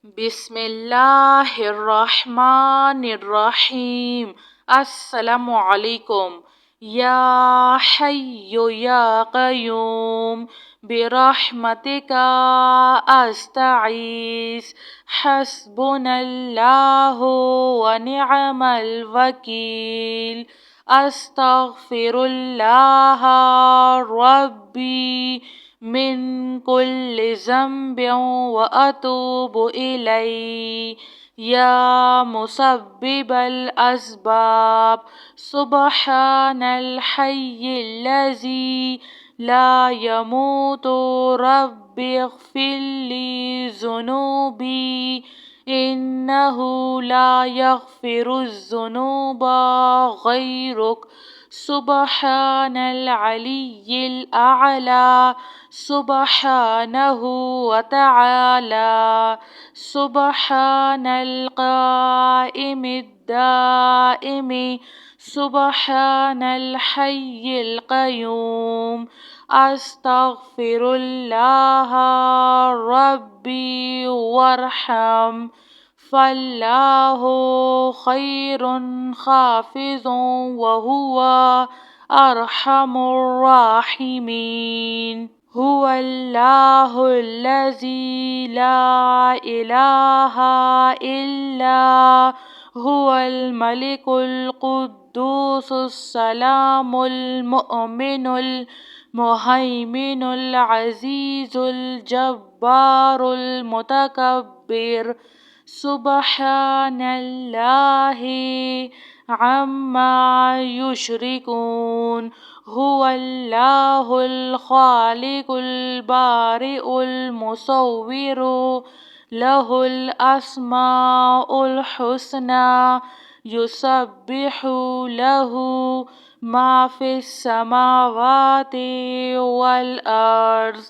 بسم اللہ الرحمن الرحیم۔ السلام علیکم۔ یا حی یا قیوم برحمتک استغیث حسبنا اللہ ونعم الوکیل۔ استغفر اللہ ربی من كل ذنب وأتوب إليه يا مسبب الأسباب سبحان الحي الذي لا يموت رب اغفر لي ذنوبي إنه لا يغفر الذنوب غيرك سبحان العلي الأعلى سبحانه وتعالى سبحان القائم الدائم سبحان الحي القيوم أستغفر الله ربي وارحم فالله خير حافظ وهو أرحم الراحمين۔ هو الله الذي لا إله إلا هو الملك القدوس السلام المؤمن المهيمن العزيز الجبار المتكبر سبحان الله عما يشركون۔ هو الله الخالق البارئ المصور له الأسماء الحسنى يسبح له ما في السماوات والأرض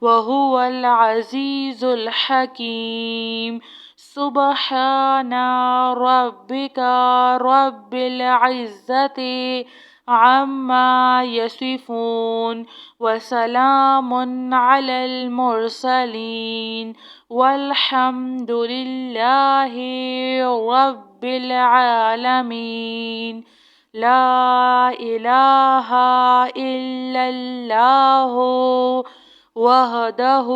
وهو العزيز الحكيم۔ سبحان ربك رب العزة عما يصفون وسلام على المرسلين والحمد لله رب العالمين۔ لا إله إلا الله وحده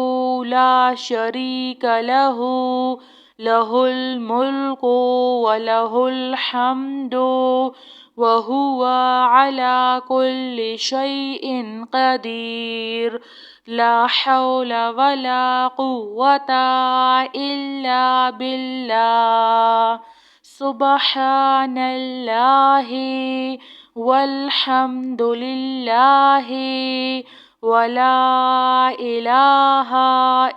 لا شريك له له الملك وله الحمد وهو على كل شيء قدير۔ لا حول ولا قوة إلا بالله۔ سبحان الله والحمد لله ولا إله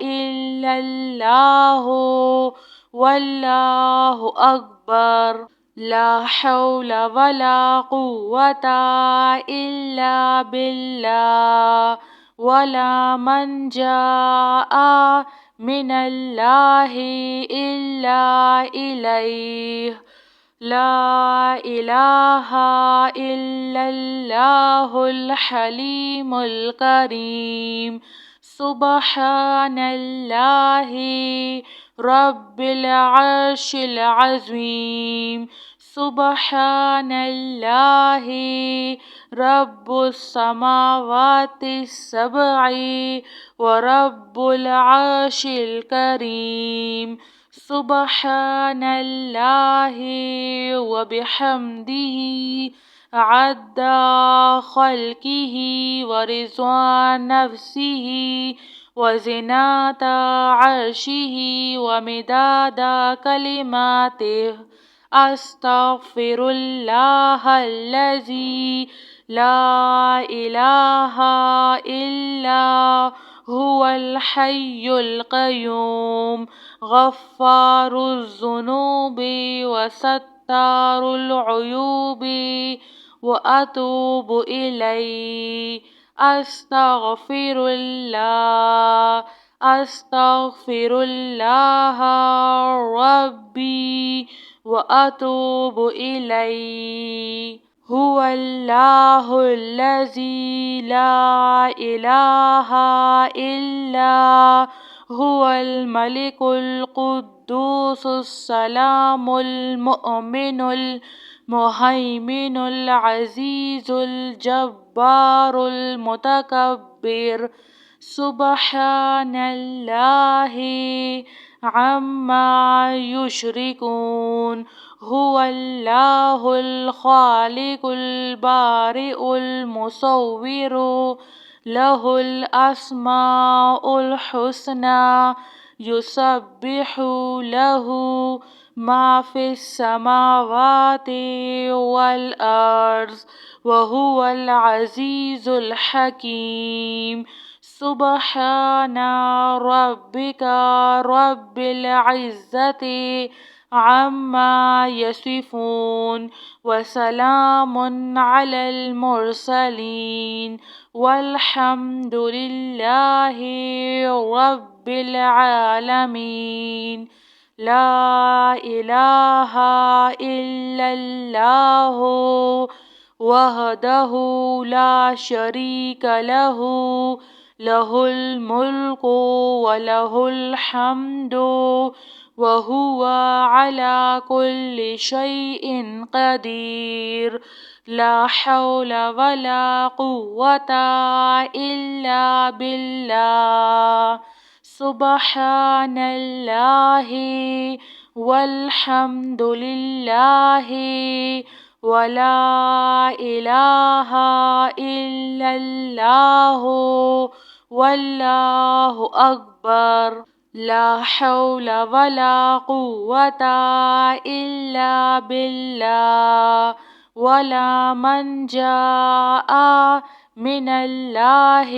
إلا الله والله أكبر۔ لا حول ولا قوة إلا بالله ولا منجا من الله إلا إليه۔ لا إله إلا الله الحليم الكريم۔ سبحان الله رب العرش العظيم۔ سبحان الله رب السماوات السبع ورب العرش الكريم۔ سبحان الله وبحمده عد خلقه ورضا نفسه وزنة عرشه ومداد كلماته۔ أستغفر الله الذي لا إله إلا هو الحي القيوم غفار الذنوب وستار العيوب وأتوب إليه۔ أستغفر الله أستغفر الله ربي وأتوب إليه۔ هو الله الذي لا إله إلا هو الملك القدوس السلام المؤمن المهيمن العزيز الجبار المتكبر سبحان الله عما يشركون هو الله الخالق البارئ المصور له الأسماء الحسنى يسبح له ما في السماوات والأرض وهو العزيز الحكيم سبحان ربك رب العزة عما يصفون وسلام على المرسلين والحمد لله رب العالمين لا إله إلا الله وحده لا شريك له له الملك وله الحمد وهو على كل شيء قدير لا حول ولا قوة إلا بالله سبحان الله والحمد لله ولا إله إلا الله والله أكبر لا حول ولا قوة إلا بالله ولا منجا من الله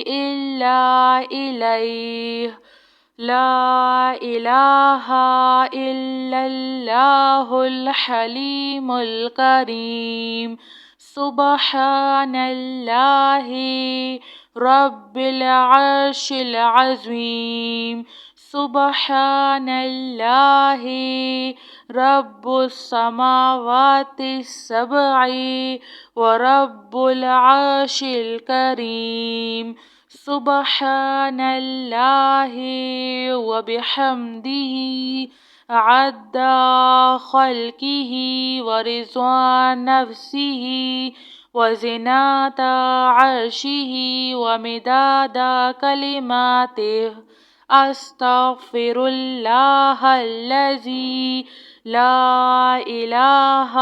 إلا إليه لا إله إلا الله الحليم الكريم سبحان الله رب العرش العظيم سبحان الله رب السماوات السبع ورب العرش الكريم سبحان الله وبحمده عد خلقه ورضا نفسه وزنة عرشه ومداد كلماته أستغفر الله الذي لا إله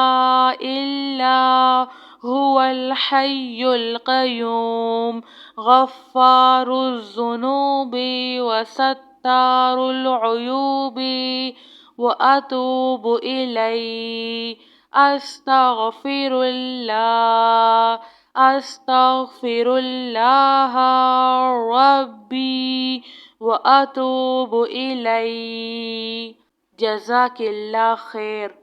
إلا هو الحي القيوم غفار الذنوب وستار العيوب وأتوب إليه أستغفر الله أستغفر الله ربي وأتوب إليه جزاك الله خير.